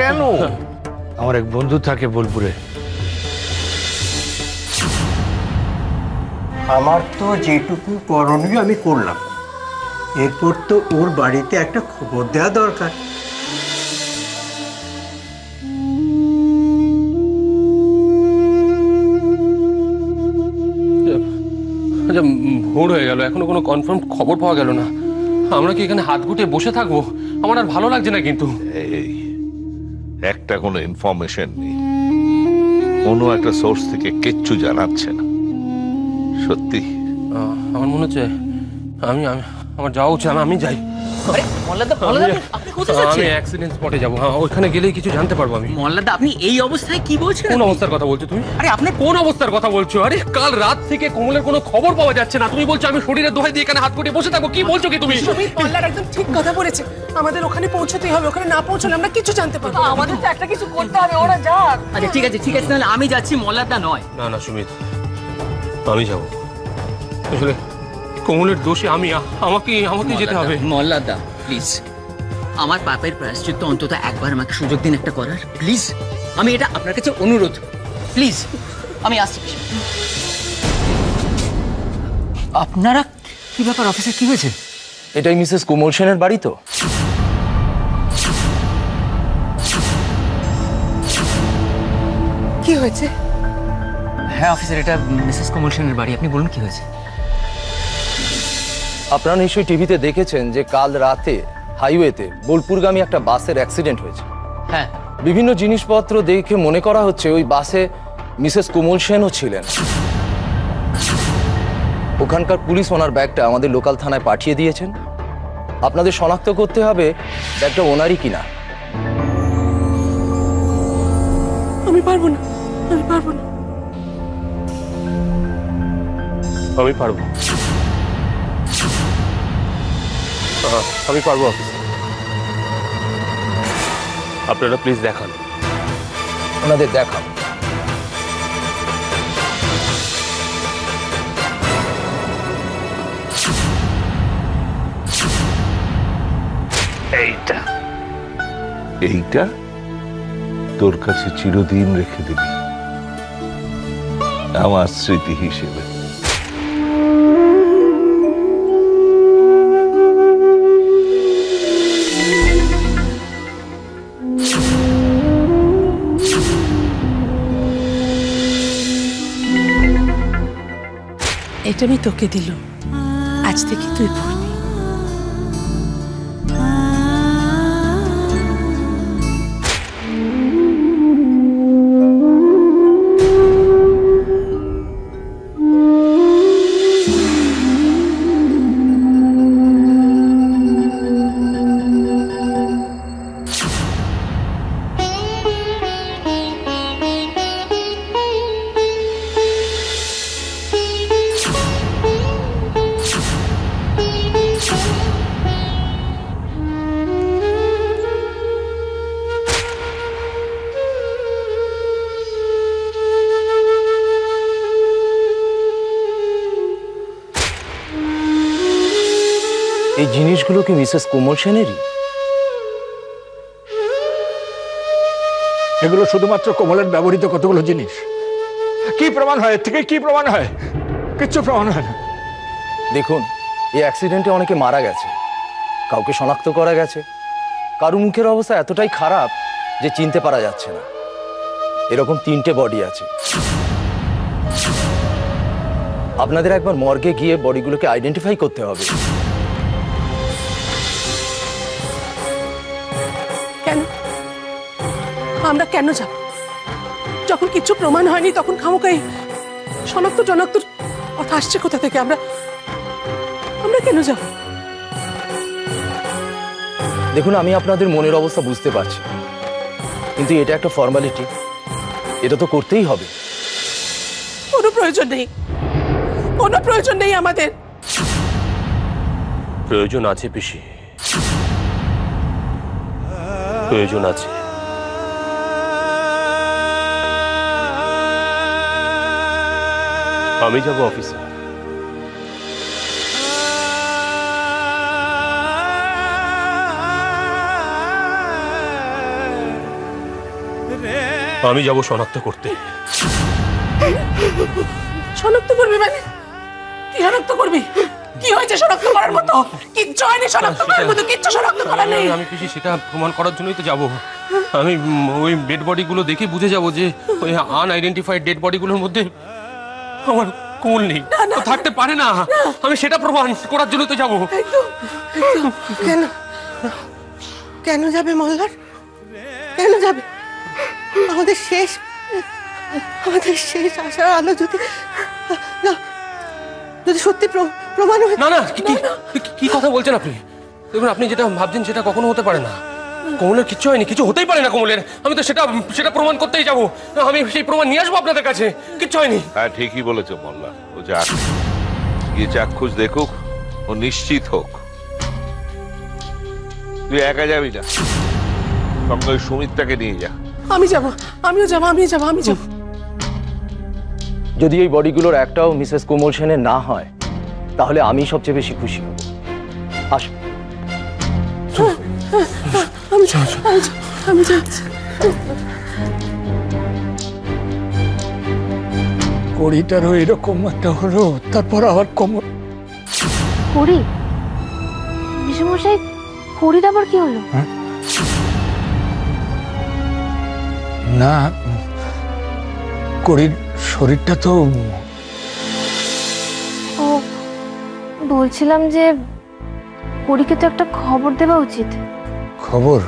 কেন? আমার এক বন্ধু থাকে বোলপুরে। আমার তো যেটুকু করণীয় আমি করলাম, এরপর তো ওর বাড়িতে একটা খবর দেওয়া দরকার। আচ্ছা, ভোর হয়ে গেল, এখনো কোনো কনফার্ম খবর পাওয়া গেল না। আমরা কি এখানে হাত গুটিয়ে বসে থাকবো? আমার আর ভালো লাগছে না কিন্তু। এই একটা কোনো ইনফরমেশন নেই, কোনো একটা সোর্স থেকে কিচ্ছু জানাচ্ছে না। সত্যি আমার মনে হচ্ছে আমার যাওয়া উচিত। আমি যাই। আমি অ্যাক্সিডেন্ট স্পটে যাবো। হ্যাঁ, ওইখানে গেলেই কিছু জানতে পারবো আমি। মোল্লাদা, আপনি এই অবস্থায় কি বলছেন? কোন অবস্থার কথা বলছো তুমি? আরে আপনি কোন অবস্থার কথা বলছো? আরে কাল রাত থেকে কোমলের কোনো খবর পাওয়া যাচ্ছে না, তুমি বলছো আমি শরীরের দোহাই দিয়ে এখানে হাত গুটিয়ে বসে থাকবো? কি বলছো কি তুমি? মোল্লার একদম ঠিক কথা বলেছে, আমাদের ওখানে পৌঁছতেই হবে। ওখানে না পৌঁছলে আমরা কিছু জানতে পারবো। আমাদের তো একটা কিছু করতে হবে, ওরা যাক। আচ্ছা ঠিক আছে তাহলে আমি যাচ্ছি, মোল্লাদা নয়। না না সুমিত, আমি যাবো। আসলে কোমলের দোষে আমাকে যেতে হবে। মোল্লাদা প্লিজ, আমার পাপের প্রায়শ্চিত্ত অন্তত একবার আমাকে সুযোগ দিন একটা করার, প্লিজ। আমি এটা আপনার কাছে অনুরোধ, প্লিজ। আমি আসছি। আপনারা কি ব্যাপার অফিসে, কি হয়েছে? এটাই মিসেস কোমল সেনের বাড়ি তো? কি হয়েছে? হ্যাঁ অফিসার, এটা মিসেস কোমল সেনের বাড়ি। আপনি বলুন কি হয়েছে? আপনারা নিশ্চয়ই টিভিতে দেখেছেন যে কাল রাতে হাইওয়েতে বোলপুরগামী একটা বাসের অ্যাক্সিডেন্ট হয়েছে। হ্যাঁ, বিভিন্ন জিনিসপত্র দেখে মনে করা হচ্ছে ওই বাসে মিসেস কোমল সেনও ছিলেন। ওখানকার পুলিশ ওনার ব্যাগটা আমাদের লোকাল থানায় পাঠিয়ে দিয়েছেন। আপনাদের শনাক্ত করতে হবে ব্যাগটা ওনারই কিনা। আমি পারবো না, আমি পারবো না। আমি পারবো, আমি পারবো অফিসার। আপনারা প্লিজ দেখান। ওনাদের দেখান। এইটা তোর কাছে চিরদিন রেখে দিবি আমার স্মৃতি হিসেবে। এটা আমি তোকে দিলাম, আজ থেকে তুই পড়বি। এই জিনিসগুলো কি মিসেস কোমল সেনেরই? এগুলো শুধুমাত্র কোমলের ব্যবহৃত কতগুলো জিনিস। কি প্রমাণ হয় এর থেকে? কি প্রমাণ হয়? কিচ্ছু প্রমাণ হয় না। দেখুন, এই অ্যাক্সিডেন্টে অনেকে মারা গেছে, কাউকে শনাক্ত করা গেছে, কারো মুখের অবস্থা এতটাই খারাপ যে চিনতে পারা যাচ্ছে না। এরকম 3টে বডি আছে। আপনাদের একবার মর্গে গিয়ে বডিগুলোকে আইডেন্টিফাই করতে হবে। কেন? আমরা কেন যাব? যখন কিছু প্রমাণ হয়নি তখন খামোকাই শনাক্ত কথা আসছে কোথা থেকে? আমরা কেন যাব? দেখুন, আমি আপনাদের মনের অবস্থা বুঝতে পারছি, কিন্তু এটা একটা ফর্মালিটি, এটা তো করতেই হবে। কোনো প্রয়োজন নেই, কোনো প্রয়োজন নেই আমাদের। প্রয়োজন আছে পিসি, প্রয়োজন আছে। আমি যাব অফিসে। আমি যাব শনাক্ত করতে। শনাক্ত করবি মানে কি শনাক্ত করবি? কি হয়েছে শনাক্ত করার মতো? কিচ্ছু হয়নি শনাক্ত করার মতো, কিচ্ছু শনাক্ত করা নেই। আমি পিসি সেটা প্রমাণ করার জন্যই তো যাব। আমি ওই ডেড বডিগুলো দেখে বুঝে যাব যে ওই আনআইডেন্টিফাইড ডেড বডিগুলোর মধ্যে আমার কোল নেই, থাকতে পারে না। আমি সেটা প্রমাণ করার জন্য তো যাব। কেন কেন যাবে মল্লার? কেন যাবে? আমাদের শেষ আশার আলো যদি যদি সত্যি প্রমাণ হয়। না না, কি কথা বলছেন আপনি? দেখুন, আপনি যেটা ভাবছেন সেটা কখনো হতে পারে না। কমলের কিচ্ছু হয়নি, কিছু হতেই পারে না কমলের। আমি তো সেটা প্রমাণ করতেই যাব। আমি সেই প্রমাণ নিয়ে আসবো আপনাদের কাছে। কিচ্ছু হয়নি। হ্যাঁ, ঠিকই বলেছে মোল্লা। ও যাক, গিয়ে চাক্ষুষ দেখুক, ও নিশ্চিত হোক। তুই একা যাবি না, সঙ্গে সুমিত্রাকে নিয়ে যা। আমি যাব, আমিও যাব। যদি এই বডিগুলোর একটাও মিসেস কোমল সেনের না হয় তাহলে আমি সবচেয়ে বেশি খুশি হব। আসুন। আমি যাচ্ছি। কড়িটারও এরকম একটা হলো, তারপর আবার কোমল। কড়ি? বিশ্বমশাই, কড়ির আবার কি হলো? না, কড়ির শরীরটা তো। ও, বলছিলাম যে কড়িকে তো একটা খবর দেওয়া উচিত। খবর?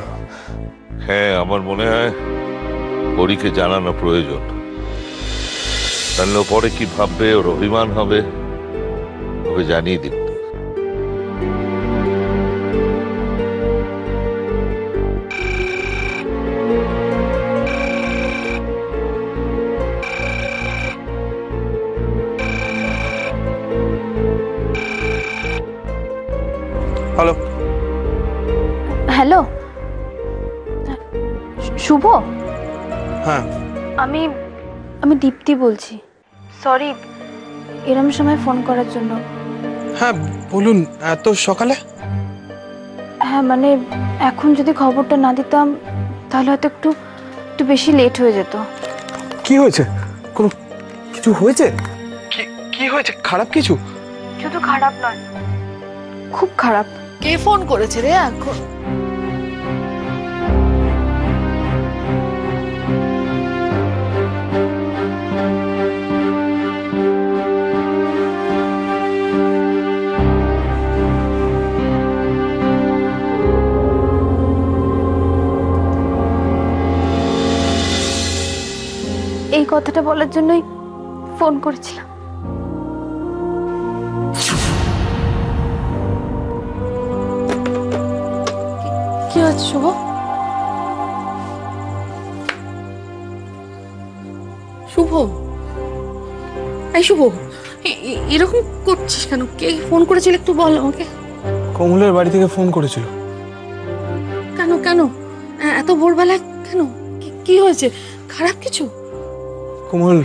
হ্যাঁ, আমার মনে হয় পরীকে জানানো প্রয়োজন। জানলে পরে কি ভাববে, ওর অভিমান হবে। ওকে জানিয়ে দিন। হ্যালো হ্যালো, শুভ? হ্যাঁ, আমি দীপ্তি বলছি। সরি এরম সময় ফোন করার জন্য। হ্যাঁ বলুন, এত সকালে? হ্যাঁ মানে এখন যদি খবরটা না দিতাম তাহলে হয়তো একটু বেশি লেট হয়ে যেত। কি হয়েছে? কোনো কিছু হয়েছে? কি হয়েছে? খারাপ কিছু? শুধু খারাপ নয়, খুব খারাপ। কে ফোন করেছে রে এখন? এই কথাটা বলার জন্যই ফোন করেছিলাম। কি হচ্ছে শুভ? শুভ, এই শুভ, এরকম করছিস কেন? কে ফোন করেছিল একটু বল আমাকে। কমলের বাড়ি থেকে ফোন করেছিল। কেন কেন এত ভোরবেলা কেন? কি হয়েছে? খারাপ কিছু? কমল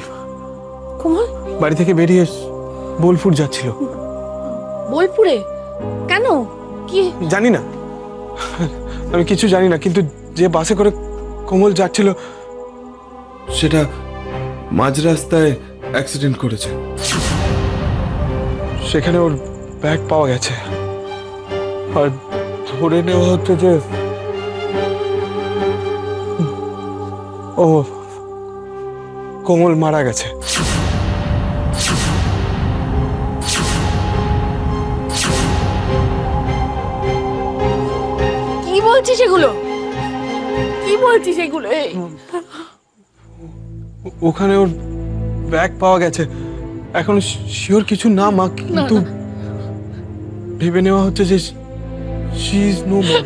বাড়ি থেকে বেরিয়ে বোলপুর যাচ্ছিল। বোলপুরে? কেন? কি জানি না, আমি কিছু জানি না, কিন্তু যে বাসে করে কমল যাচ্ছিল সেটা মাঝ রাস্তায় অ্যাক্সিডেন্ট করেছে। সেখানে ওর ব্যাগ পাওয়া গেছে, আর ধরে নেওয়া হচ্ছে যে ও কমল মারা গেছে। কি বলছিস এগুলো? কি বলছিস এগুলো? ওখানে ওর ব্যাগ পাওয়া গেছে। এখন শিওর কিছু না মা, কিন্তু ভেবে নেওয়া হচ্ছে যে শি ইজ নো মোর।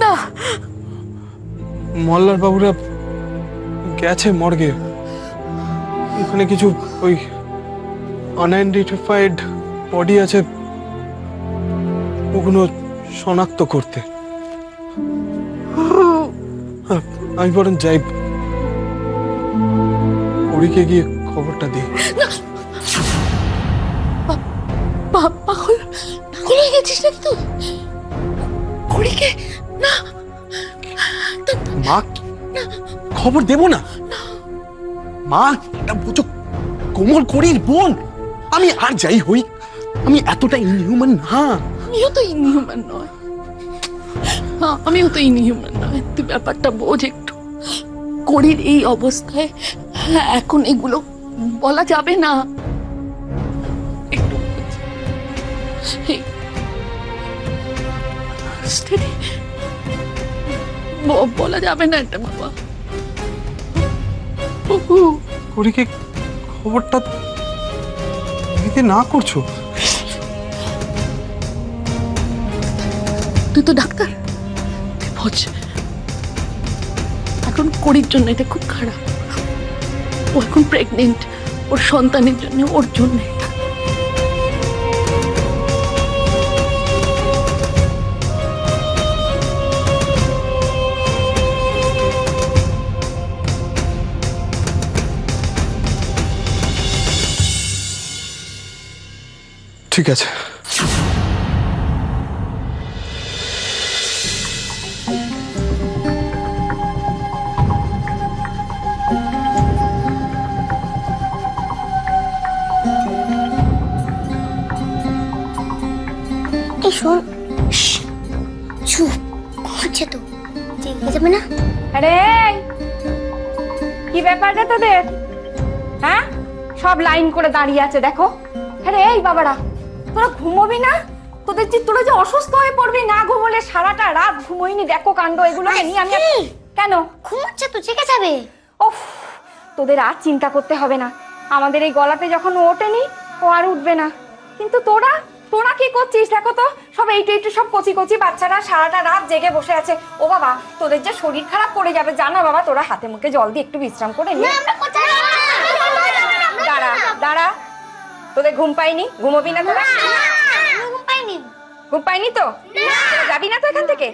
না, মল্লার বাবুরা গেছে মর্গে। ওখানে কিছু ওই আনআইডেন্টিফাইড বডি আছে, ওগুলো শনাক্ত করতে। আমি বরং যাই, ওদিকে গিয়ে খবরটা দিই। পাগল হয়ে গেছিস নাকি তুই? কড়িকে না, মা খবর দেব না? মা এটা বুঝো, কোমল করির বোন। আমি আর যাই হই, আমি এতটা ইনহিউম্যান না। আমিও তো ইনহিউম্যান নয়, আমিও তো ইনহিউম্যান নয়। তুই ব্যাপারটা বোঝ একটু। করির এই অবস্থায় এখন এগুলো বলা যাবে না। একটু বলা যাবে না এটা বাবা। করিকে খবরটা দিতে না করছো? তুই তো ডাক্তার, তুই বোঝ। এখন করির জন্য এটা খুব খারাপ। ও এখন প্রেগনেন্ট, ওর সন্তানের জন্য, ওর জন্য। ঠিক আছে। শোন, চুপ হচ্ছে তো, দেখে যাবে না। আরে কি ব্যাপারটা তোদের? হ্যাঁ, সব লাইন করে দাঁড়িয়ে আছে দেখো। আরে এই বাবারা, তোরা ঘুমোবি না? তোরা যে অসুস্থ হয়ে পড়বি না ঘুমোলে, সারাটা রাত ঘুমোইনি। দেখো কাণ্ড, এগুলোকে নিয়ে আমি কেন? ঘুমোচ্ছে তো, জেগে যাবে। ওফ, তোদের আর চিন্তা করতে হবে না। আমাদের এই গলাতে যখন ওঠেনি, ও আর উঠবে না। কিন্তু তোরা কি করছিস দেখো তো, সব এইটু সব কচি কচি বাচ্চারা সারাটা রাত জেগে বসে আছে। ও বাবা, তোদের যে শরীর খারাপ করে যাবে জানা বাবা। তোরা হাতে মুখে জল দিয়ে একটু বিশ্রাম করে নি। দাঁড়া দাঁড়া, তোদের ঘুম পাইনি? ঘুমোবি না তোরা? ঘুম পাইনি তো? যাবি না তো এখান থেকে?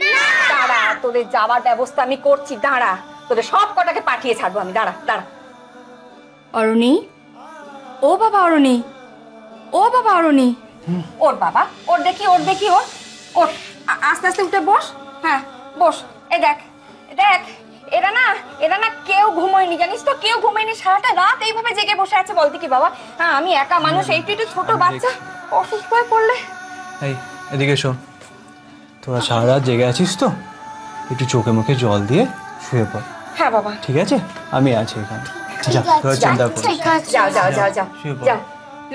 দাঁড়া, তোদের যাওয়ার ব্যবস্থা আমি করছি। দাঁড়া, তোদের সব কটাকে পাঠিয়ে ছাড়বো আমি। দাঁড়া দাঁড়া। অরুণী, ও বাবা অরুণী, ও বাবা অরুণী। ওর বাবা, ওর দেখি ওর আস্তে আস্তে উঠে বস। হ্যাঁ বস। এই দেখ দেখ, এরা না কেউ ঘুমোয়নি, জানিস তো? কেউ ঘুমোয়নি, সারাটা রাত এইভাবে জেগে বসে আছে। বলতে কি বাবা, হ্যাঁ আমি একা মানুষ, একটু ছোট বাচ্চা অসুস্থ হয়ে পড়লে। এই এদিকে শোন, তোরা সারা রাত জেগে আছিস তো, একটু চোখে মুখে জল দিয়ে শুয়ে পড়। হ্যাঁ বাবা, ঠিক আছে? আমি আছি এখানে। যা, তোরা চিন্তা করিস না। যাও যাও যাও যাও যাও।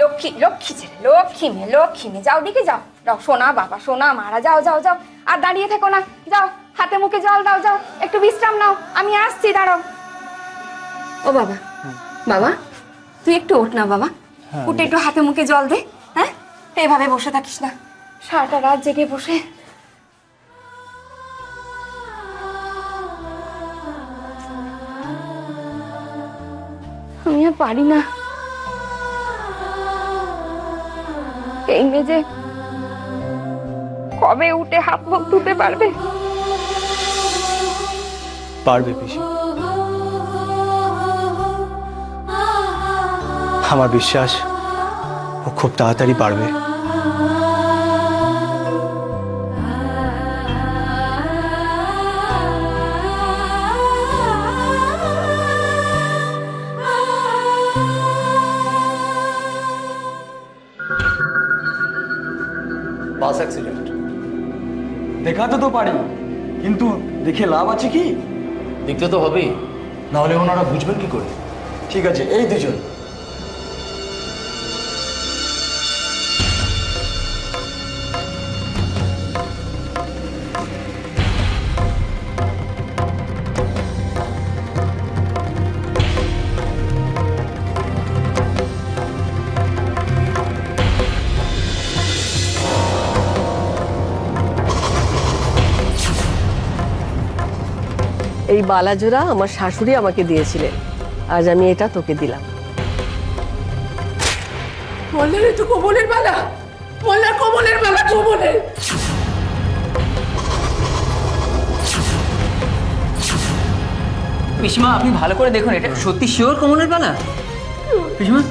লক্ষ্মী লক্ষ্মী ছেলে, লক্ষ্মী মেয়ে, যাও দিকে যাও। যাও সোনা বাবা, সোনা মারা, যাও যাও যাও। আর দাঁড়িয়ে থেকো না, যাও হাতে মুখে জল দাও, যাও একটু বিশ্রাম নাও। আমি আসছি, দাঁড়াও। ও বাবা, বাবা তুই একটু ওঠ না বাবা, উঠে একটু হাতে মুখে জল দে। হ্যাঁ, এভাবে বসে থাকিস না, সারাটা রাত জেগে বসে। আমি আর পারি না। এই মেয়ে কবে উঠে হাত মুখ ধুতে পারবে? পারবে পিসি, আমার বিশ্বাস ও খুব তাড়াতাড়ি পারবে। বাস অ্যাক্সিডেন্ট দেখাতে তো পারি, কিন্তু দেখে লাভ আছে কি? দেখতে তো হবেই, নাহলে ওনারা বুঝবেন কি করে? ঠিক আছে, এই দুজন। এই বালাজোড়া আমার শাশুড়ি আমাকে দিয়েছিলেন, আজ আমি এটা তোকে দিলাম। মোল্লার তো কোমলের বালা, মোল্লার কোমলের বালা, কোমলের। পিসিমা আপনি ভালো করে দেখুন, এটা সত্যি শিওর কোমলের বালা? পিসিমা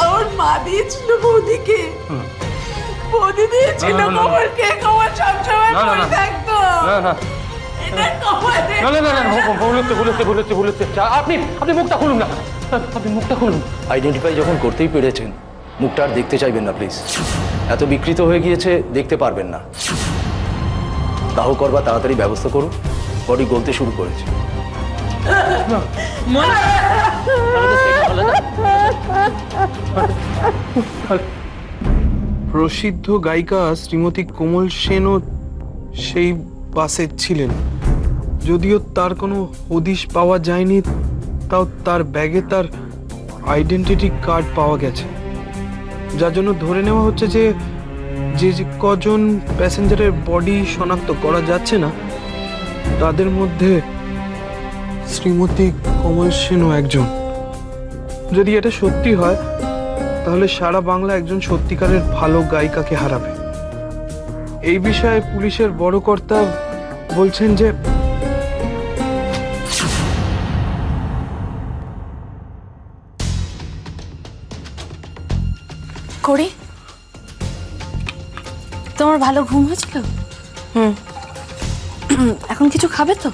আমার মা দিয়েছিল বৌদিকে, বৌদি দিয়েছিল কোমলকে। কোমল সবসময় পরে থাকতো। না না না না ভুলেছে আপনি মুখটা খুলুন না, আপনি মুখটা খুলুন। আইডেন্টিফাই যখন করতেই পেরেছেন, মুখটা আর দেখতে চাইবেন না প্লিজ। এত বিকৃত হয়ে গিয়েছে, দেখতে পারবেন না। দাহ করবা তাড়াতাড়ি ব্যবস্থা করুন, বডি গলতে শুরু করেছে। প্রসিদ্ধ গায়িকা শ্রীমতী কোমল সেনও সেই বাসে ছিলেন। যদিও তার কোনো হদিশ পাওয়া যায়নি, তাও তার ব্যাগে তার আইডেন্টিটি কার্ড পাওয়া গেছে, যার জন্য ধরে নেওয়া হচ্ছে যে যে কজন প্যাসেঞ্জারের বডি শনাক্ত করা যাচ্ছে না, তাদের মধ্যে শ্রীমতী কোমল সেনও একজন। যদি এটা সত্যি হয়, তাহলে সারা বাংলা একজন সত্যিকারের ভালো গায়িকাকে হারাবে। এই বিষয়ে পুলিশের বড় কর্তা বলছেন যে করি। তোমার ভালো ঘুম হয়েছিল? এখন কিছু খাবে তো?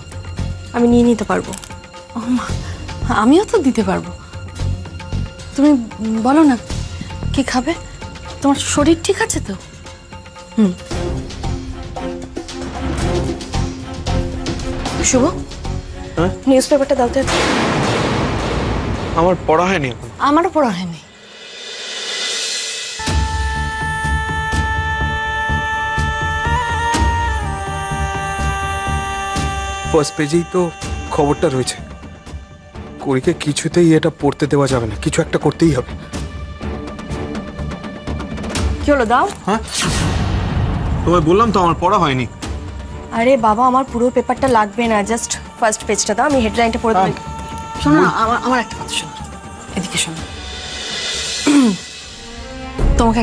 আমি নিয়ে নিতে পারবো। আমিও তো দিতে পারবো। তুমি বলো না কি খাবে? তোমার শরীর ঠিক আছে তো? শুভ, নিউজ পেপারটা দাও তো। আমার পড়া হয়নি এখন। আমারও পড়া হয়নি। ফার্স্ট পেজেই তো খবরটা রয়েছে। করিকে কিছুতেই এটা পড়তে দেওয়া যাবে না, কিছু একটা করতেই হবে। কি হলো, দাও। হ্যাঁ, তোমায় বললাম তো আমার পড়া হয়নি। আরে বাবা, আমার পুরো পেপারটা লাগবে না, জাস্ট ফার্স্ট পেজটা দাও, আমি হেডলাইনটা পড়ে দেব। শোনো না, আমার একটা কথা শোনো, এদিকে শোনো। তোমাকে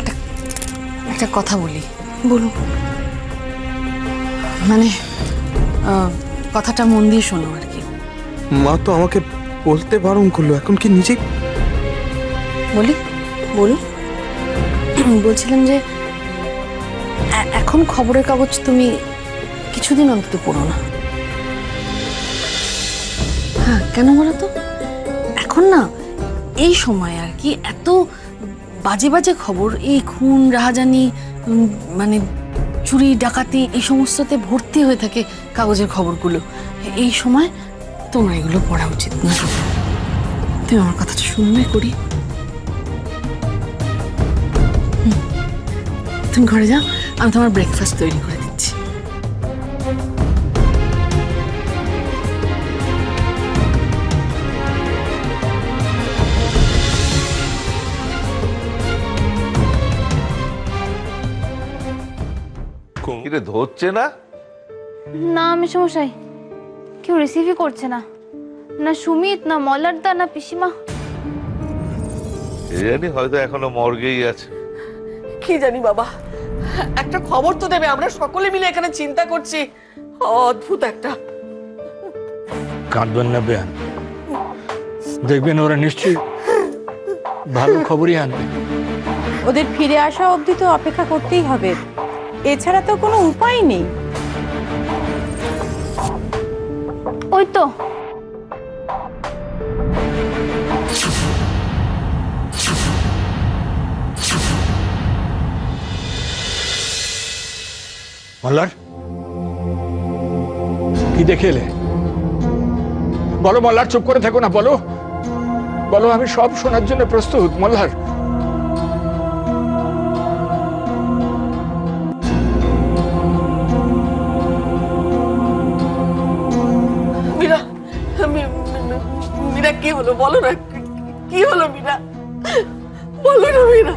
একটা কথা বলি। বলুন। মানে কথাটা মন দিয়ে শোনো আর কি। মা তো আমাকে বলতে বারণ করলো, এখন কি নিজেই বলি? বলুন। বলছিলাম যে এখন খবরের কাগজ তুমি কিছুদিন অন্তত পড়ো না। হ্যাঁ, কেন বলো তো? এখন না এই সময় আর কি এত বাজে বাজে খবর, এই খুন রাহাজানি, মানে চুরি ডাকাতি, এই সমস্ততে ভর্তি হয়ে থাকে কাগজের খবরগুলো। এই সময় তোমার এগুলো পড়া উচিত না। তুমি আমার কথাটা শুনবে করি? তুমি ঘরে যাও, আমি তোমার ব্রেকফাস্ট তৈরি করে দিচ্ছি। কিরে ধরছে না? না আমি সমস্যাই, কেউ রিসিভই করছে না, না সুমিত, না মল্লারদা, না পিসিমা। জানি হয়তো এখনো মর্গেই আছে। কি জানি বাবা, একটা খবর তো দেবে, আমরা সকলে মিলে এখানে চিন্তা করছি। অদ্ভুত একটা। কাঁদবেন না বেয়ান, দেখবেন ওরা নিশ্চয়ই ভালো খবরই আনবে। ওদের ফিরে আসা অবধি তো অপেক্ষা করতেই হবে, এছাড়া তো কোনো উপায় নেই। ওই তো মল্লার, কি দেখে এলে? বলো মল্লার, চুপ করে থাকো না, বলো বলো, আমি সব শোনার জন্য প্রস্তুত। মল্লার, মীরা, মীরা কি হলো বলো না, কি হলো মীরা, বলো না মীরা।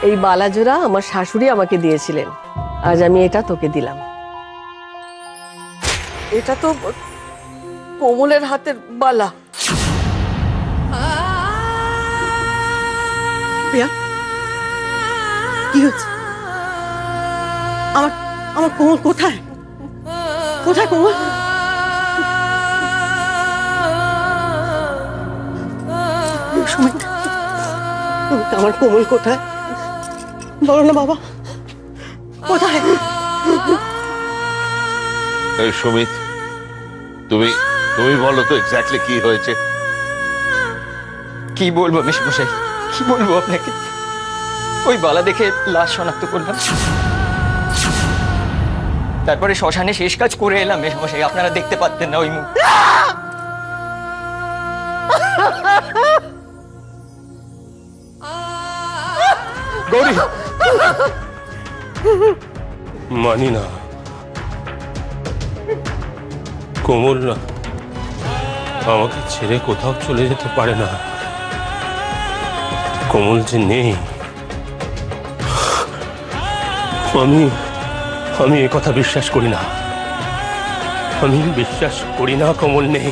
এই বালাজোড়া আমার শাশুড়ি আমাকে দিয়েছিলেন, আজ আমি এটা তোকে দিলাম। এটা তো কোমলের হাতের বালা। প্রিয়া কি হচ্ছে? আমার আমার কোমল কোথায়? কোথায় কোমল? সুমিত, আমার কোমল কোথায়? বলো না বাবা, কোথায়? এই সুমিত, তুমি তুমি বলো তো এক্স্যাক্টলি কি হয়েছে? কি বলবো মেশমশাই, কি বলবো আপনাকে? ওই বালা দেখে লাশ শনাক্ত করলাম, তারপরে শ্মশানে শেষ কাজ করে এলাম মেশমশাই। আপনারা দেখতে পাচ্ছেন না ওই মুখ। গৌরী, মানি না, কোমল না আমাকে ছেড়ে কোথাও চলে যেতে পারে না। কোমল যে নেই, আমি এ কথা বিশ্বাস করি না। আমি বিশ্বাস করি না কোমল নেই।